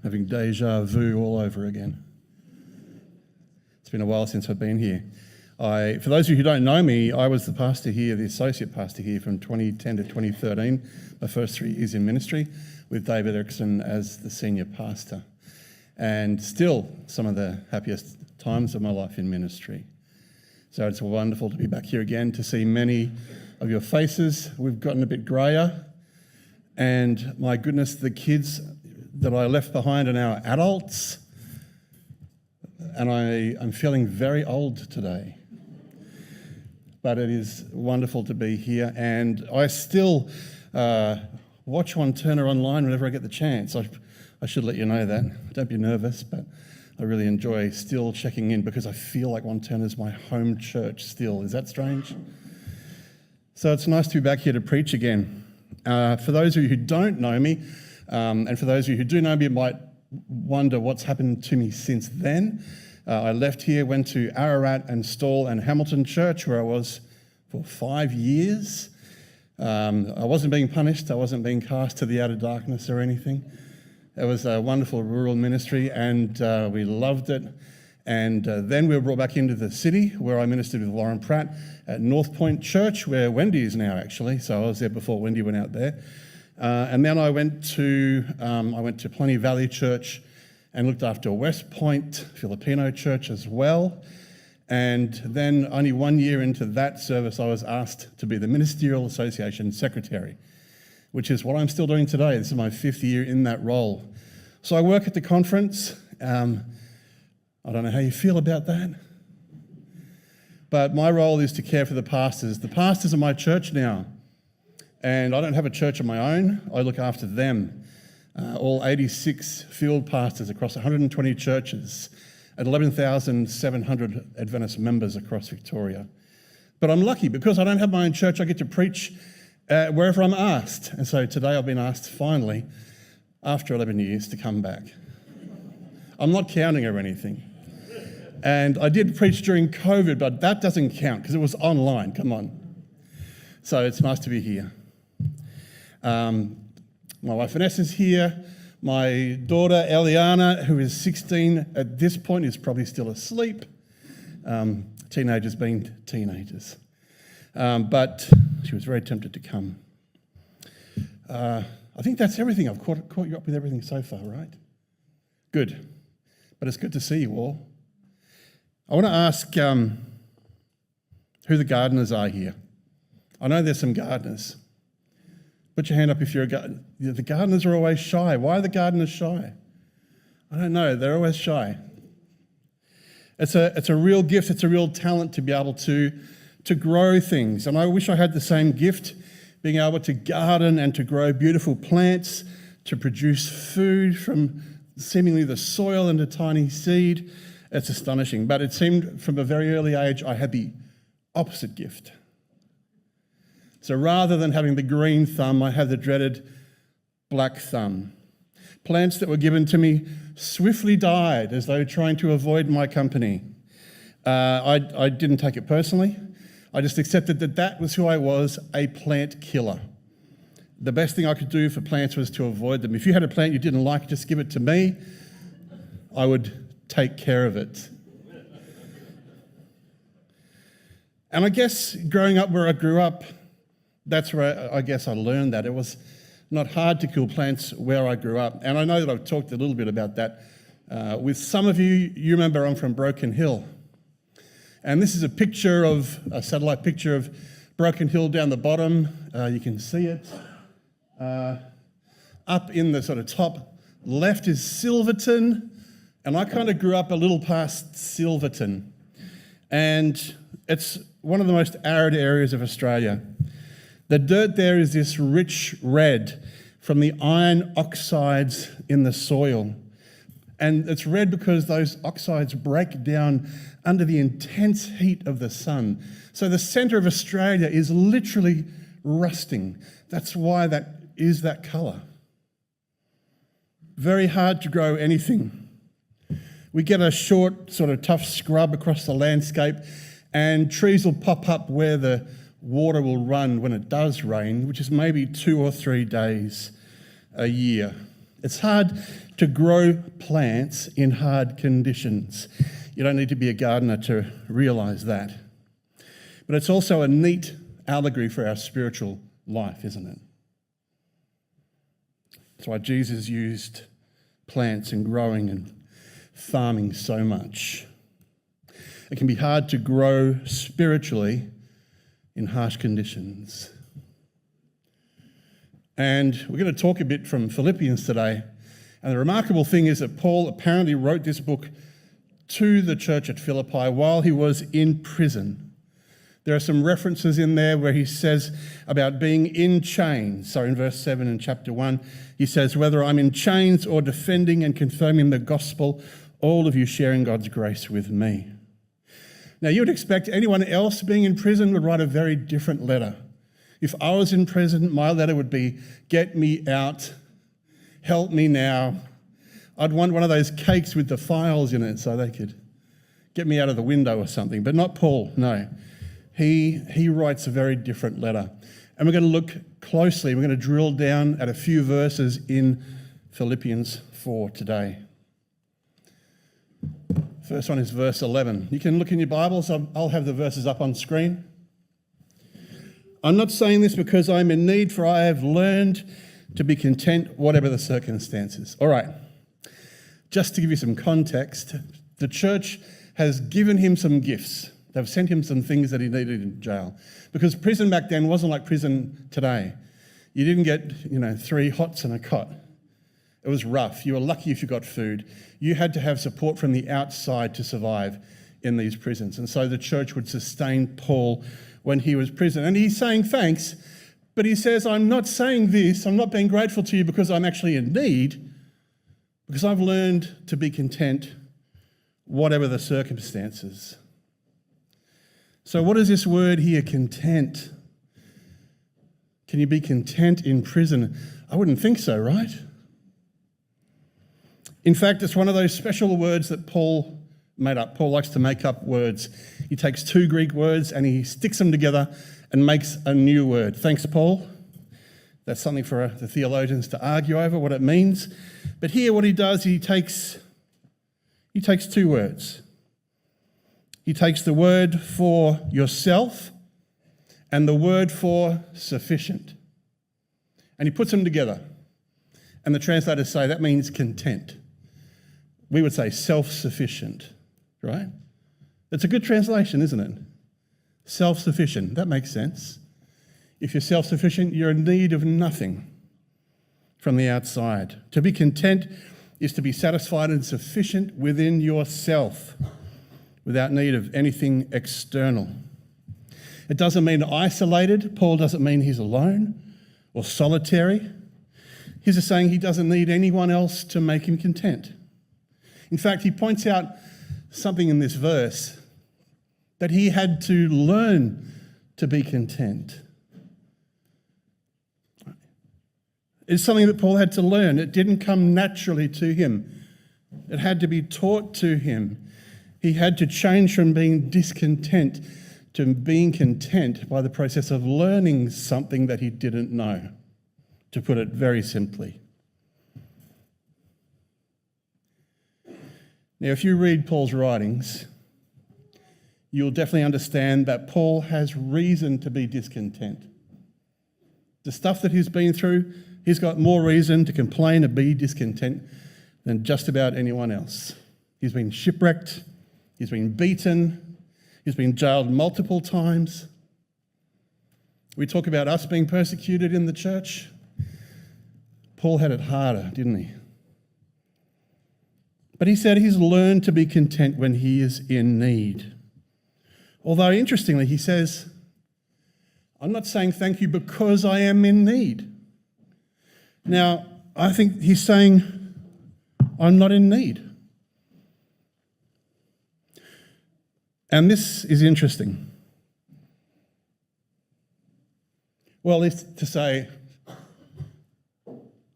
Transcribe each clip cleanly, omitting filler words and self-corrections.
having deja vu all over again. It's been a while since I've been here. For those of you who don't know me, I was the pastor here, the associate pastor here from 2010 to 2013, my first 3 years in ministry, with David Erickson as the senior pastor. And still some of the happiest times of my life in ministry. So it's wonderful to be back here again, to see many of your faces. We've gotten a bit greyer, and my goodness, the kids that I left behind are now adults, and I'm feeling very old today. But it is wonderful to be here, and I still watch One Turner online whenever I get the chance. I should let you know that. Don't be nervous, but I really enjoy still checking in because I feel like One Turner is my home church still. Is that strange? So it's nice to be back here to preach again. For those of you who don't know me, and for those of you who do know me, might wonder what's happened to me since then. I left here, went to Ararat and Stawell and Hamilton Church, where I was for 5 years. I wasn't being punished. I wasn't being cast to the outer darkness or anything. It was a wonderful rural ministry, and we loved it. And then we were brought back into the city, where I ministered with Lauren Pratt at North Point Church, where Wendy is now, actually. So I was there before Wendy went out there. And then I went to Plenty Valley Church and looked after West Point Filipino Church as well. And then only 1 year into that service, I was asked to be the Ministerial Association Secretary, which is what I'm still doing today. This is my 5th year in that role. So I work at the conference. I don't know how you feel about that. But my role is to care for the pastors. The pastors are my church now. And I don't have a church of my own. I look after them. All 86 field pastors across 120 churches and 11,700 Adventist members across Victoria. But I'm lucky because I don't have my own church. I get to preach wherever I'm asked. And so today I've been asked finally, after 11 years, to come back. I'm not counting or anything. And I did preach during COVID, but that doesn't count because it was online. Come on. So it's nice to be here. My wife Vanessa's here. My daughter Eliana, who is 16 at this point, is probably still asleep. Teenagers being teenagers. But she was very tempted to come. I think that's everything. I've caught you up with everything so far, right? Good. But it's good to see you all. I want to ask who the gardeners are here. I know there's some gardeners. Put your hand up if you're a gardener. The gardeners are always shy. Why are the gardeners shy? I don't know. They're always shy. It's a real gift. It's a real talent to be able to grow things. And I wish I had the same gift, being able to garden and to grow beautiful plants, to produce food from seemingly the soil and a tiny seed. It's astonishing. But it seemed from a very early age I had the opposite gift. So rather than having the green thumb, I had the dreaded black thumb. Plants that were given to me swiftly died as though trying to avoid my company. I didn't take it personally. I just accepted that was who I was, a plant killer. The best thing I could do for plants was to avoid them. If you had a plant you didn't like, just give it to me. I would take care of it. And I guess growing up where I grew up, that's where I guess I learned that. It was not hard to kill plants where I grew up. And I know that I've talked a little bit about that with some of you. You remember I'm from Broken Hill. And this is a satellite picture of Broken Hill down the bottom. You can see it. Up in the sort of top left is Silverton. And I kind of grew up a little past Silverton. And it's one of the most arid areas of Australia. The dirt there is this rich red from the iron oxides in the soil. And it's red because those oxides break down under the intense heat of the sun. So the centre of Australia is literally rusting. That's why that is that colour. Very hard to grow anything. We get a short, sort of tough scrub across the landscape, and trees will pop up where the water will run when it does rain, which is maybe 2 or 3 days a year. It's hard to grow plants in hard conditions. You don't need to be a gardener to realise that. But it's also a neat allegory for our spiritual life, isn't it? That's why Jesus used plants and growing and farming so much. It can be hard to grow spiritually in harsh conditions. And we're going to talk a bit from Philippians today. And the remarkable thing is that Paul apparently wrote this book to the church at Philippi while he was in prison. There are some references in there where he says about being in chains. So in verse 7 in chapter 1, he says, whether I'm in chains or defending and confirming the gospel, all of you sharing God's grace with me. Now, you would expect anyone else being in prison would write a very different letter. If I was in prison, my letter would be, get me out, help me now. I'd want one of those cakes with the files in it so they could get me out of the window or something. But not Paul, no. He writes a very different letter. And we're going to look closely, we're going to drill down at a few verses in Philippians 4 today. First one is verse 11. You can look in your Bibles. I'll have the verses up on screen. I'm not saying this because I'm in need, for I have learned to be content whatever the circumstances. All right. Just to give you some context, the church has given him some gifts. They've sent him some things that he needed in jail. Because prison back then wasn't like prison today. You didn't get, 3 hots and a cot. It was rough. You were lucky if you got food. You had to have support from the outside to survive in these prisons. And so the church would sustain Paul when he was in prison. And he's saying thanks, but he says, I'm not saying this, I'm not being grateful to you because I'm actually in need, because I've learned to be content whatever the circumstances. So what is this word here, content? Can you be content in prison? I wouldn't think so, right? In fact, it's one of those special words that Paul made up. Paul likes to make up words. He takes 2 Greek words and he sticks them together and makes a new word. Thanks, Paul. That's something for the theologians to argue over what it means. But here what he does, he takes 2 words. He takes the word for yourself and the word for sufficient. And he puts them together. And the translators say that means content. We would say self-sufficient, right? It's a good translation, isn't it? Self-sufficient, that makes sense. If you're self-sufficient, you're in need of nothing from the outside. To be content is to be satisfied and sufficient within yourself, without need of anything external. It doesn't mean isolated. Paul doesn't mean he's alone or solitary. He's just saying he doesn't need anyone else to make him content. In fact, he points out something in this verse, that he had to learn to be content. It's something that Paul had to learn. It didn't come naturally to him. It had to be taught to him. He had to change from being discontent to being content by the process of learning something that he didn't know, to put it very simply. Now, if you read Paul's writings, you'll definitely understand that Paul has reason to be discontent. The stuff that he's been through, he's got more reason to complain and be discontent than just about anyone else. He's been shipwrecked, he's been beaten, he's been jailed multiple times. We talk about us being persecuted in the church. Paul had it harder, didn't he? But he said he's learned to be content when he is in need. Although, interestingly, he says, I'm not saying thank you because I am in need. Now, I think he's saying, I'm not in need. And this is interesting. Well, it's to say,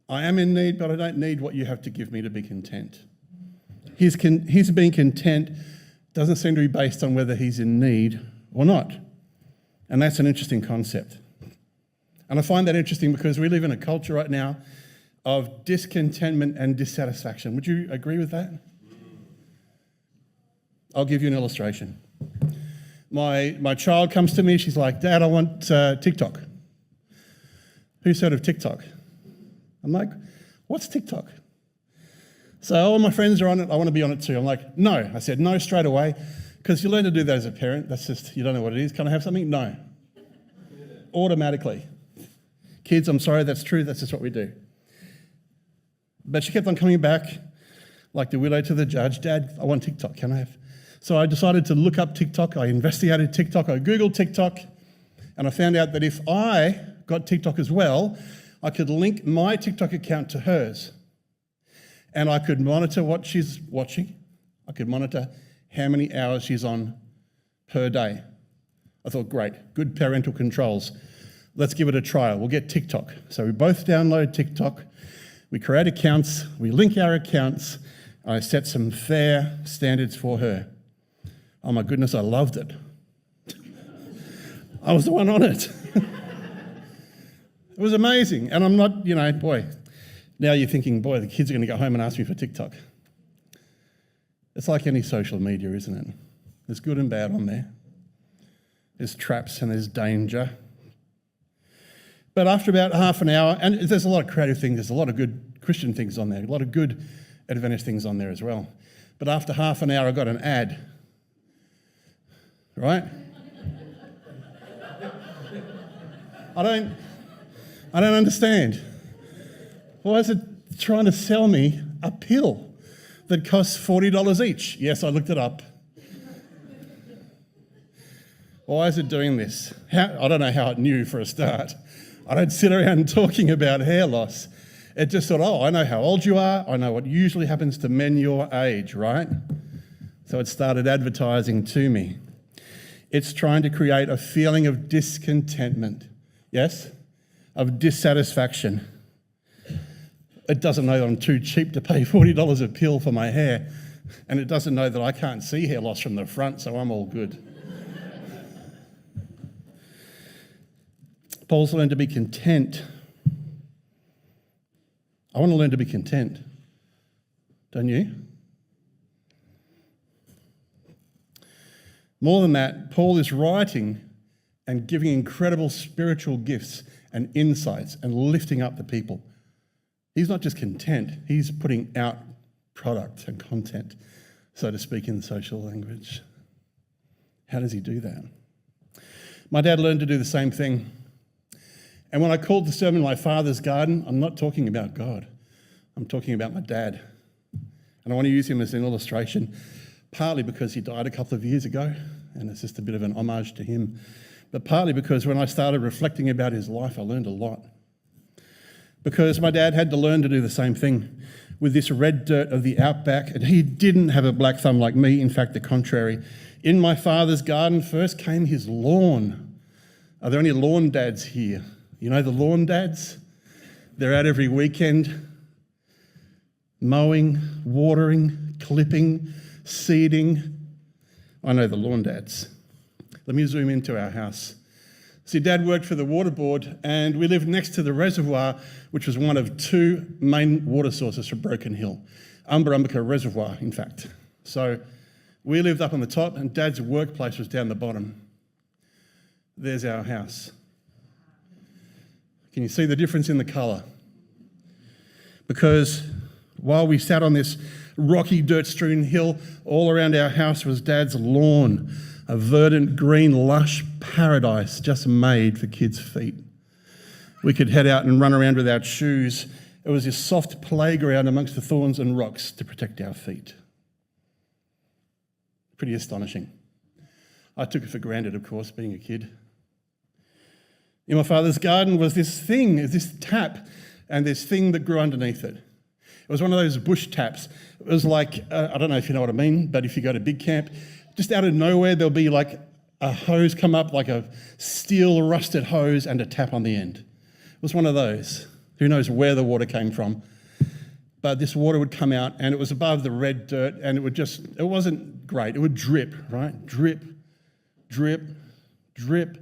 I am in need, but I don't need what you have to give me to be content. His being content doesn't seem to be based on whether he's in need or not. And that's an interesting concept. And I find that interesting because we live in a culture right now of discontentment and dissatisfaction. Would you agree with that? I'll give you an illustration. My child comes to me, she's like, Dad, I want TikTok. Who's heard of TikTok? I'm like, what's TikTok? So all my friends are on it, I want to be on it too. I'm like, no. I said no straight away, because you learn to do that as a parent. That's just, you don't know what it is. Can I have something? No. Automatically. Kids, I'm sorry, that's true, that's just what we do. But she kept on coming back, like the widow to the judge, Dad, I want TikTok, can I have? So I decided to look up TikTok, I investigated TikTok, I Googled TikTok, and I found out that if I got TikTok as well, I could link my TikTok account to hers. And I could monitor what she's watching. I could monitor how many hours she's on per day. I thought, great, good parental controls. Let's give it a trial. We'll get TikTok. So we both download TikTok. We create accounts. We link our accounts. I set some fair standards for her. Oh my goodness, I loved it. I was the one on it. It was amazing. And I'm not, boy, now you're thinking, boy, the kids are going to go home and ask me for TikTok. It's like any social media, isn't it? There's good and bad on there. There's traps and there's danger. But after about half an hour, and there's a lot of creative things, there's a lot of good Christian things on there, a lot of good Adventist things on there as well. But after half an hour, I got an ad. Right? I don't understand. Why is it trying to sell me a pill that costs $40 each? Yes, I looked it up. Why is it doing this? I don't know how it knew for a start. I don't sit around talking about hair loss. It just thought, I know how old you are. I know what usually happens to men your age, right? So it started advertising to me. It's trying to create a feeling of discontentment, yes? Of dissatisfaction. It doesn't know that I'm too cheap to pay $40 a pill for my hair, and it doesn't know that I can't see hair loss from the front, so I'm all good. Paul's learned to be content. I want to learn to be content. Don't you? More than that, Paul is writing and giving incredible spiritual gifts and insights and lifting up the people. He's not just content, he's putting out product and content, so to speak, in social language. How does he do that? My dad learned to do the same thing. And when I called the sermon My Father's Garden, I'm not talking about God. I'm talking about my dad. And I want to use him as an illustration, partly because he died a couple of years ago, and it's just a bit of an homage to him, but partly because when I started reflecting about his life, I learned a lot. Because my dad had to learn to do the same thing with this red dirt of the outback, and he didn't have a black thumb like me, in fact, the contrary. In my father's garden first came his lawn. Are there any lawn dads here? You know the lawn dads? They're out every weekend, mowing, watering, clipping, seeding. I know the lawn dads. Let me zoom into our house. See, Dad worked for the water board, and we lived next to the reservoir, which was one of two main water sources for Broken Hill. Umberumbica Reservoir, in fact. So we lived up on the top, and Dad's workplace was down the bottom. There's our house. Can you see the difference in the colour? Because while we sat on this rocky, dirt-strewn hill, all around our house was Dad's lawn, a verdant, green, lush paradise just made for kids' feet. We could head out and run around without shoes. It was this soft playground amongst the thorns and rocks to protect our feet. Pretty astonishing. I took it for granted, of course, being a kid. In my father's garden was this tap, and this thing that grew underneath it. It was one of those bush taps. It was like, I don't know if you know what I mean, but if you go to big camp, just out of nowhere, there'll be like a hose come up, like a steel rusted hose and a tap on the end. It was one of those. Who knows where the water came from. But this water would come out, and it was above the red dirt, and it wasn't great. It would drip, right? Drip, drip, drip.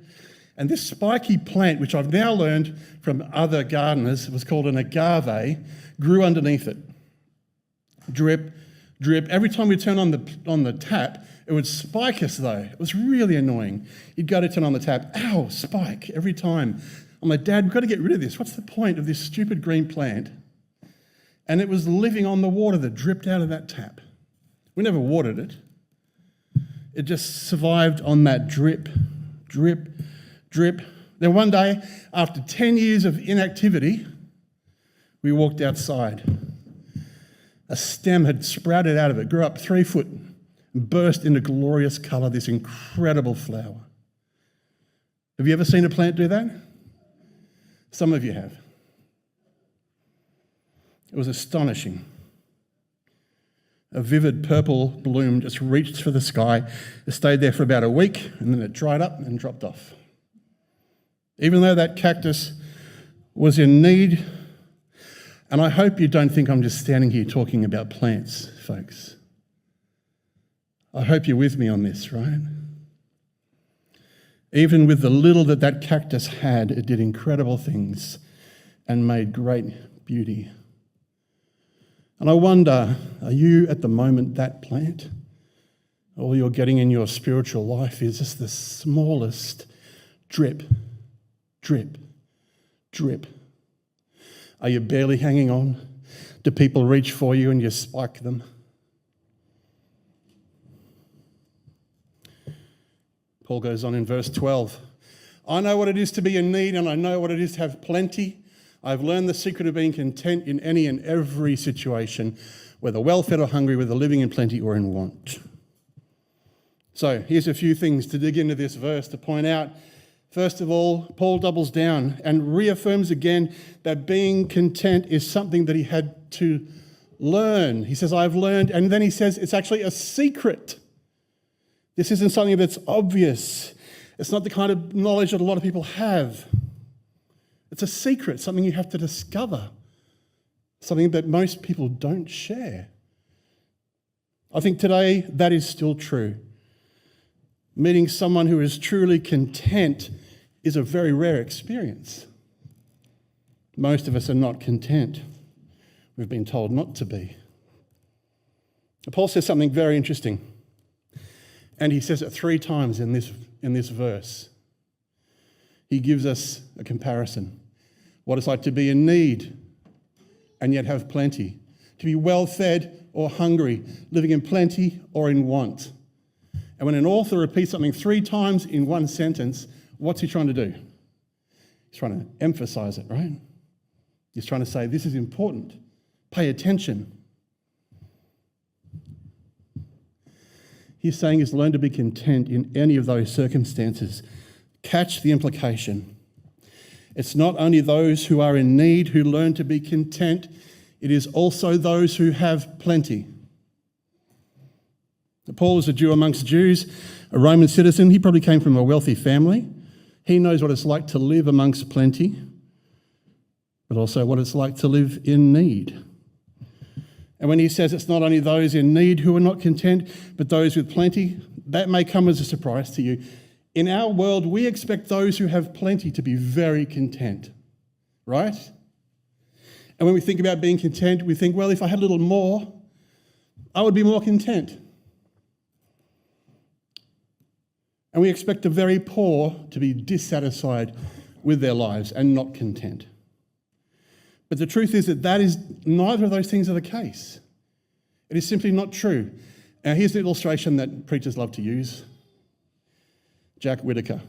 And this spiky plant, which I've now learned from other gardeners, was called an agave, grew underneath it. Drip, drip. Every time we turn on the tap, it would spike us though. It was really annoying. You'd go to turn on the tap, ow, spike, every time. I'm like, Dad, we've got to get rid of this. What's the point of this stupid green plant? And it was living on the water that dripped out of that tap. We never watered it. It just survived on that drip, drip, drip. Then one day, after 10 years of inactivity, we walked outside. A stem had sprouted out of it, grew up 3 foot, and burst into glorious colour, this incredible flower. Have you ever seen a plant do that? Some of you have. It was astonishing. A vivid purple bloom just reached for the sky. It stayed there for about a week, and then it dried up and dropped off. Even though that cactus was in need, and I hope you don't think I'm just standing here talking about plants, folks. I hope you're with me on this, right? Even with the little that cactus had, it did incredible things and made great beauty. And I wonder, are you at the moment that plant? All you're getting in your spiritual life is just the smallest drip, drip, drip. Are you barely hanging on? Do people reach for you and you spike them? Paul goes on in verse 12. I know what it is to be in need, and I know what it is to have plenty. I've learned the secret of being content in any and every situation, whether well-fed or hungry, whether living in plenty or in want. So here's a few things to dig into this verse to point out. First of all, Paul doubles down and reaffirms again that being content is something that he had to learn. He says, I've learned, and then he says it's actually a secret. This isn't something that's obvious. It's not the kind of knowledge that a lot of people have. It's a secret, something you have to discover, something that most people don't share. I think today that is still true. Meeting someone who is truly content is a very rare experience. Most of us are not content. We've been told not to be. Paul says something very interesting. And he says it 3 times in this verse. He gives us a comparison. What it's like to be in need and yet have plenty. To be well-fed or hungry, living in plenty or in want. And when an author repeats something 3 times in one sentence, what's he trying to do? He's trying to emphasize it, right? He's trying to say, this is important. Pay attention. He's saying is learn to be content in any of those circumstances. Catch the implication. It's not only those who are in need who learn to be content, it is also those who have plenty. Paul is a Jew amongst Jews, a Roman citizen. He probably came from a wealthy family. He knows what it's like to live amongst plenty, but also what it's like to live in need. And when he says it's not only those in need who are not content, but those with plenty, that may come as a surprise to you. In our world, we expect those who have plenty to be very content, right? And when we think about being content, we think, well, if I had a little more, I would be more content. And we expect the very poor to be dissatisfied with their lives and not content. But the truth is that neither of those things are the case. It is simply not true. Now, here's the illustration that preachers love to use. Jack Whittaker.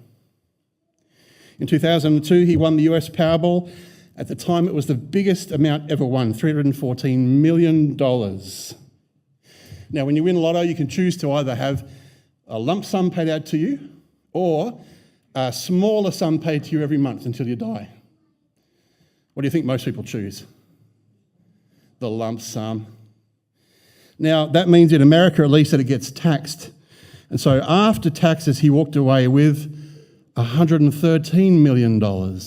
In 2002, he won the US Powerball. At the time, it was the biggest amount ever won, $314 million. Now, when you win lotto, you can choose to either have a lump sum paid out to you or a smaller sum paid to you every month until you die. What do you think most people choose? The lump sum. Now, that means in America, at least, that it gets taxed. And so after taxes, he walked away with $113 million.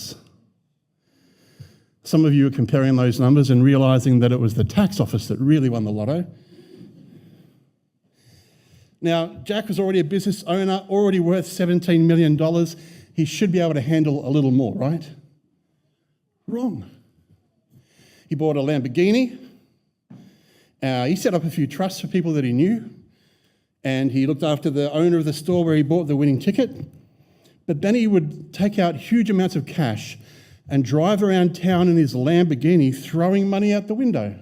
Some of you are comparing those numbers and realising that it was the tax office that really won the lotto. Now, Jack was already a business owner, already worth $17 million. he should be able to handle a little more, right? Wrong. He bought a Lamborghini. He set up a few trusts for people that he knew, and he looked after the owner of the store where he bought the winning ticket. But then he would take out huge amounts of cash and drive around town in his Lamborghini throwing money out the window.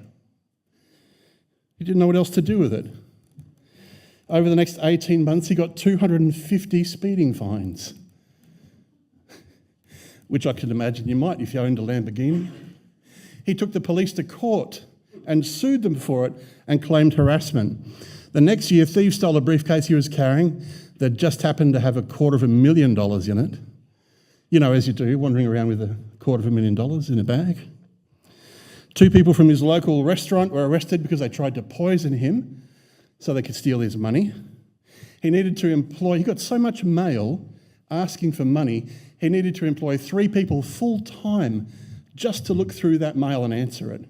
He didn't know what else to do with it. Over the next 18 months, he got 250 speeding fines, which I could imagine you might if you owned a Lamborghini. He took the police to court and sued them for it and claimed harassment. The next year, thieves stole a briefcase he was carrying that just happened to have $250,000 in it. You know, as you do, wandering around with $250,000 in a bag. 2 people from his local restaurant were arrested because they tried to poison him so they could steal his money. He got so much mail asking for money, he needed to employ 3 people full-time just to look through that mail and answer it.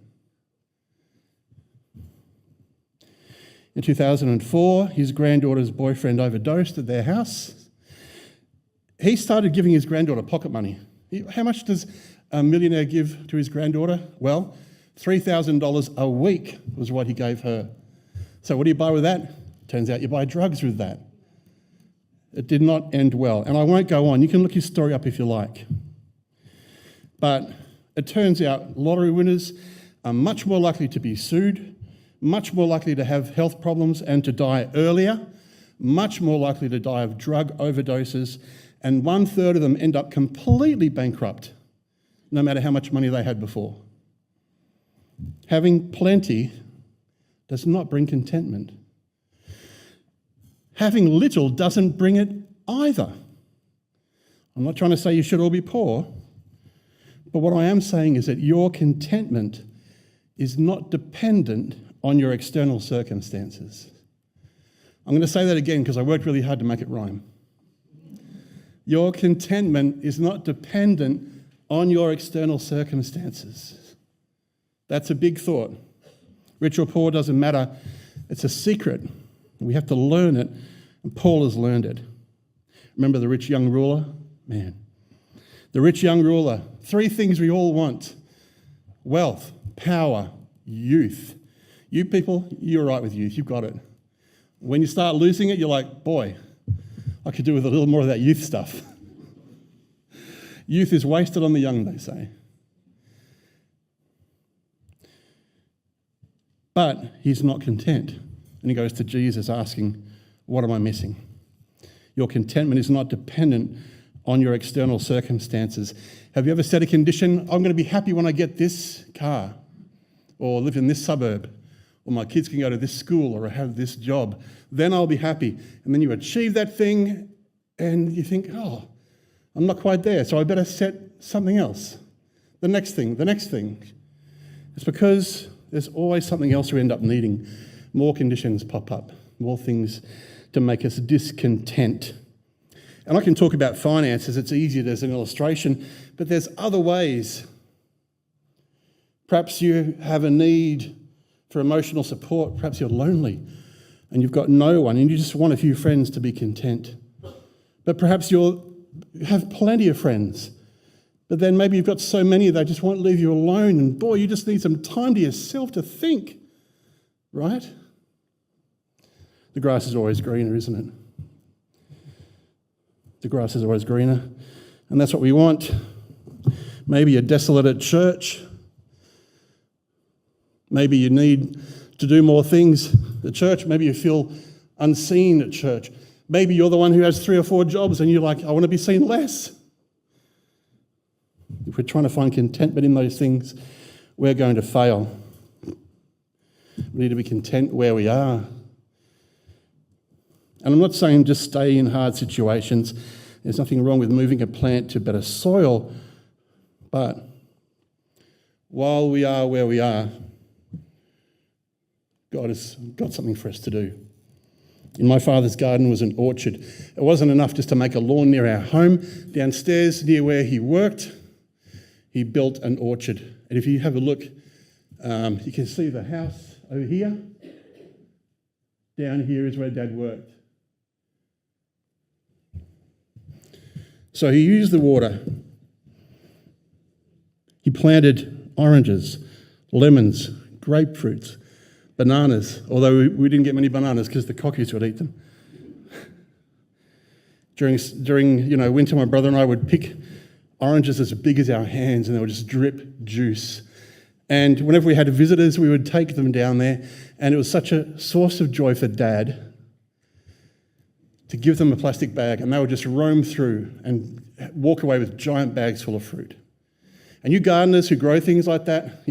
In 2004, his granddaughter's boyfriend overdosed at their house. He started giving his granddaughter pocket money. How much does a millionaire give to his granddaughter? Well, $3,000 a week was what he gave her. So what do you buy with that? Turns out you buy drugs with that. It did not end well. And I won't go on. You can look his story up if you like. But it turns out lottery winners are much more likely to be sued, much more likely to have health problems and to die earlier, much more likely to die of drug overdoses, and 1/3 of them end up completely bankrupt, no matter how much money they had before. Having plenty does not bring contentment. Having little doesn't bring it either. I'm not trying to say you should all be poor, but what I am saying is that your contentment is not dependent on your external circumstances. I'm going to say that again because I worked really hard to make it rhyme. Your contentment is not dependent on your external circumstances. That's a big thought. Rich or poor doesn't matter. It's a secret. We have to learn it, and Paul has learned it. Remember the rich young ruler? Man. The rich young ruler. 3 things we all want: wealth, power, youth. You people, you're right with youth. You've got it. When you start losing it, you're like, boy, I could do with a little more of that youth stuff. Youth is wasted on the young, they say. But he's not content. And he goes to Jesus asking, what am I missing? Your contentment is not dependent on your external circumstances. Have you ever set a condition? I'm going to be happy when I get this car, or live in this suburb, or my kids can go to this school, or have this job. Then I'll be happy. And then you achieve that thing and you think, oh, I'm not quite there, so I better set something else. The next thing. It's because there's always something else we end up needing. More conditions pop up, more things to make us discontent. And I can talk about finances, it's easier as an illustration, but there's other ways. Perhaps you have a need for emotional support, perhaps you're lonely and you've got no one and you just want a few friends to be content. But perhaps you have plenty of friends, but then maybe you've got so many they just won't leave you alone, and boy, you just need some time to yourself to think, right? The grass is always greener, isn't it? The grass is always greener, and that's what we want. Maybe you're desolate at church. Maybe you need to do more things at church. Maybe you feel unseen at church. Maybe you're the one who has 3 or 4 jobs and you're like, I want to be seen less. If we're trying to find contentment in those things, we're going to fail. We need to be content where we are. And I'm not saying just stay in hard situations. There's nothing wrong with moving a plant to better soil. But while we are where we are, God has got something for us to do. In my father's garden was an orchard. It wasn't enough just to make a lawn near our home. Downstairs, near where he worked, he built an orchard. And if you have a look, you can see the house over here. Down here is where Dad worked. So he used the water. He planted oranges, lemons, grapefruits, bananas, although we didn't get many bananas because the cockies would eat them. During winter, my brother and I would pick oranges as big as our hands, and they would just drip juice. And whenever we had visitors, we would take them down there, and it was such a source of joy for Dad to give them a plastic bag, and they would just roam through and walk away with giant bags full of fruit. And you gardeners who grow things like that,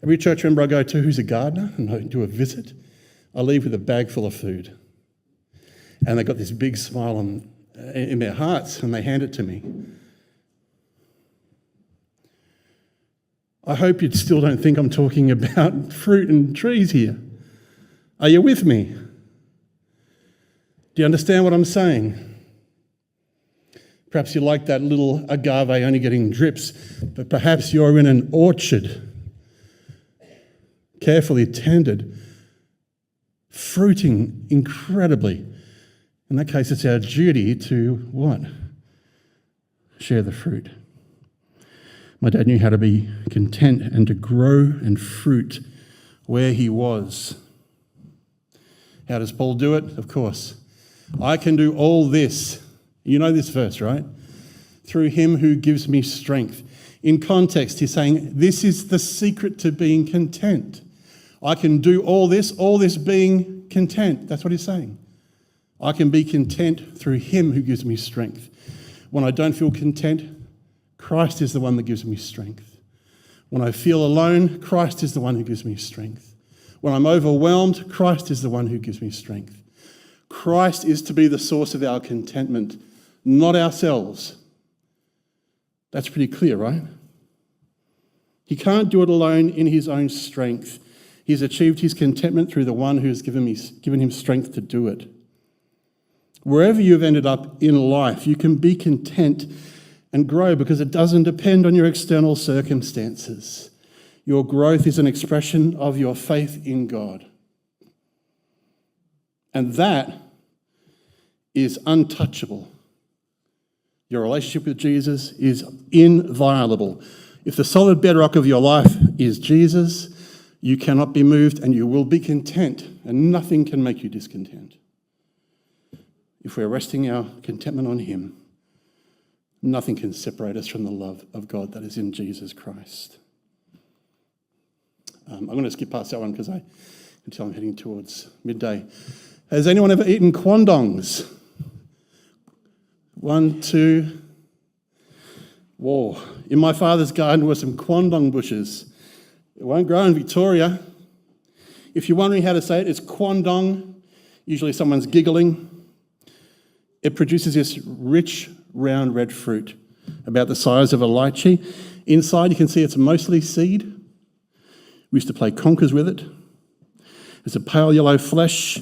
every church member I go to who's a gardener and I do a visit, I leave with a bag full of food. And they've got this big smile in their hearts, and they hand it to me. I hope you still don't think I'm talking about fruit and trees here. Are you with me? Do you understand what I'm saying? Perhaps you like that little agave only getting drips, but perhaps you're in an orchard, carefully tended, fruiting incredibly. In that case, it's our duty to what? Share the fruit. My dad knew how to be content and to grow and fruit where he was. How does Paul do it? Of course. I can do all this. You know this verse, right? Through him who gives me strength. In context, he's saying, this is the secret to being content. I can do all this being content. That's what he's saying. I can be content through him who gives me strength. When I don't feel content, Christ is the one that gives me strength. When I feel alone, Christ is the one who gives me strength. When I'm overwhelmed, Christ is the one who gives me strength. Christ is to be the source of our contentment, not ourselves. That's pretty clear, right? He can't do it alone in his own strength. He's achieved his contentment through the one who has given him strength to do it. Wherever you've ended up in life, you can be content and grow because it doesn't depend on your external circumstances. Your growth is an expression of your faith in God. And that is untouchable. Your relationship with Jesus is inviolable. If the solid bedrock of your life is Jesus, you cannot be moved and you will be content, and nothing can make you discontent. If we're resting our contentment on him, nothing can separate us from the love of God that is in Jesus Christ. I'm going to skip past that one because I can tell I'm heading towards midday. Has anyone ever eaten quandongs? 1, 2. Whoa. In my father's garden were some quandong bushes. It won't grow in Victoria. If you're wondering how to say it, it's quandong. Usually someone's giggling. It produces this rich, round red fruit, about the size of a lychee. Inside you can see it's mostly seed. We used to play conkers with it. It's a pale yellow flesh,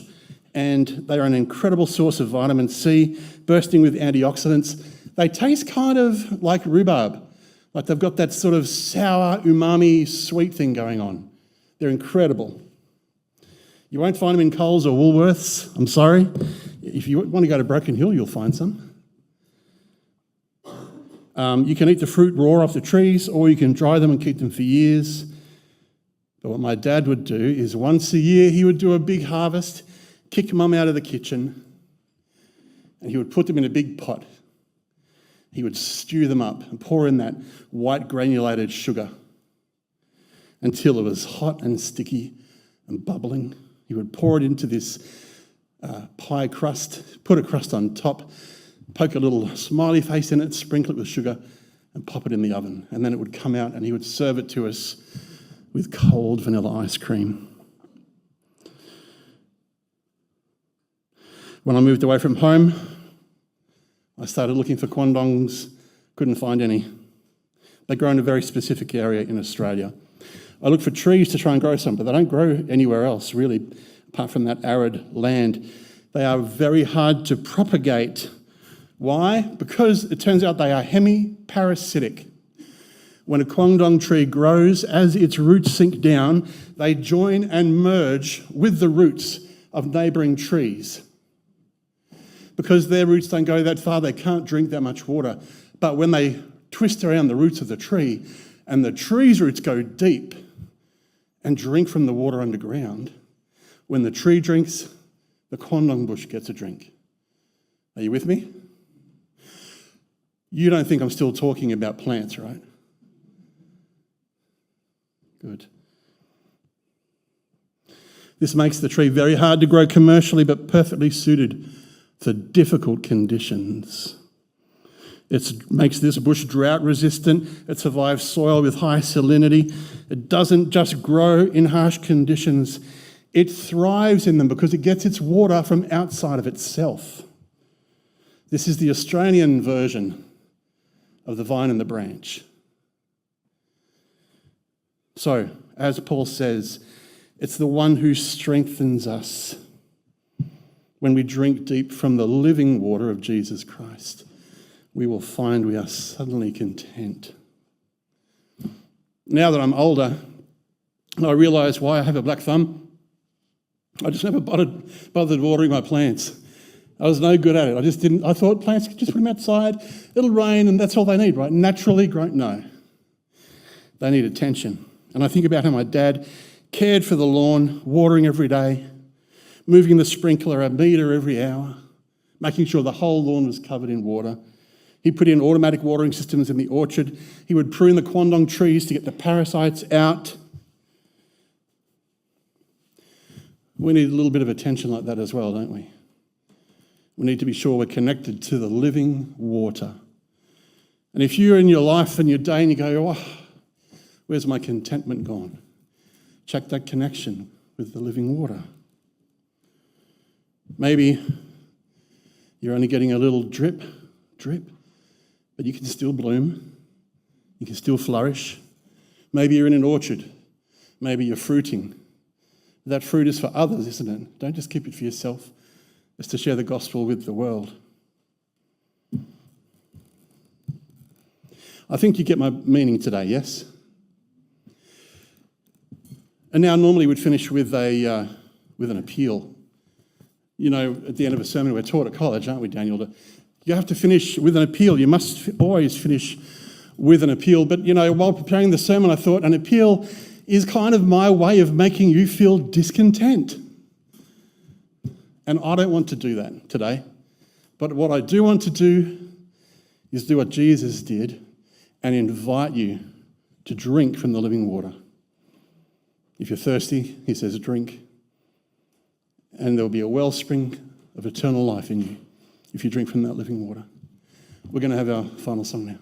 and they are an incredible source of vitamin C, bursting with antioxidants. They taste kind of like rhubarb, like they've got that sort of sour, umami, sweet thing going on. They're incredible. You won't find them in Coles or Woolworths, I'm sorry. If you want to go to Broken Hill, you'll find some. You can eat the fruit raw off the trees, or you can dry them and keep them for years. But what my dad would do is once a year he would do a big harvest, kick Mum out of the kitchen, and he would put them in a big pot. He would stew them up and pour in that white granulated sugar until it was hot and sticky and bubbling. He would pour it into this pie crust, put a crust on top, poke a little smiley face in it, sprinkle it with sugar, and pop it in the oven. And then it would come out and he would serve it to us with cold vanilla ice cream. When I moved away from home, I started looking for quandongs, couldn't find any. They grow in a very specific area in Australia. I looked for trees to try and grow some, but they don't grow anywhere else, really, apart from that arid land. They are very hard to propagate. Why? Because it turns out they are hemiparasitic. When a quandong tree grows, as its roots sink down, they join and merge with the roots of neighbouring trees. because their roots don't go that far, they can't drink that much water. But when they twist around the roots of the tree and the tree's roots go deep and drink from the water underground, when the tree drinks, the quandong bush gets a drink. Are you with me? You don't think I'm still talking about plants, right? Good. This makes the tree very hard to grow commercially, but perfectly suited for difficult conditions. It makes this bush drought resistant. It survives soil with high salinity. It doesn't just grow in harsh conditions. It thrives in them because it gets its water from outside of itself. This is the Australian version of the vine and the branch. So, as Paul says, it's the one who strengthens us when we drink deep from the living water of Jesus Christ. We will find we are suddenly content. Now that I'm older, I realise why I have a black thumb. I just never bothered watering my plants. I was no good at it. I thought plants could just put them outside, it'll rain, and that's all they need, right? Naturally grown. No. They need attention. And I think about how my dad cared for the lawn, watering every day, moving the sprinkler a metre every hour, making sure the whole lawn was covered in water. He put in automatic watering systems in the orchard. He would prune the quandong trees to get the parasites out. We need a little bit of attention like that as well, don't we? We need to be sure we're connected to the living water. And if you're in your life and your day and you go, oh, where's my contentment gone? Check that connection with the living water. Maybe you're only getting a little drip, but you can still bloom. You can still flourish. Maybe you're in an orchard. Maybe you're fruiting. That fruit is for others, isn't it? Don't just keep it for yourself. It's to share the gospel with the world. I think you get my meaning today, yes? And now normally we'd finish with an appeal. You know, at the end of a sermon, we're taught at college, aren't we, Daniel? You have to finish with an appeal. You must always finish with an appeal. But, you know, while preparing the sermon, I thought an appeal is kind of my way of making you feel discontent. And I don't want to do that today. But what I do want to do is do what Jesus did and invite you to drink from the living water. If you're thirsty, he says, drink. And there will be a wellspring of eternal life in you if you drink from that living water. We're going to have our final song now.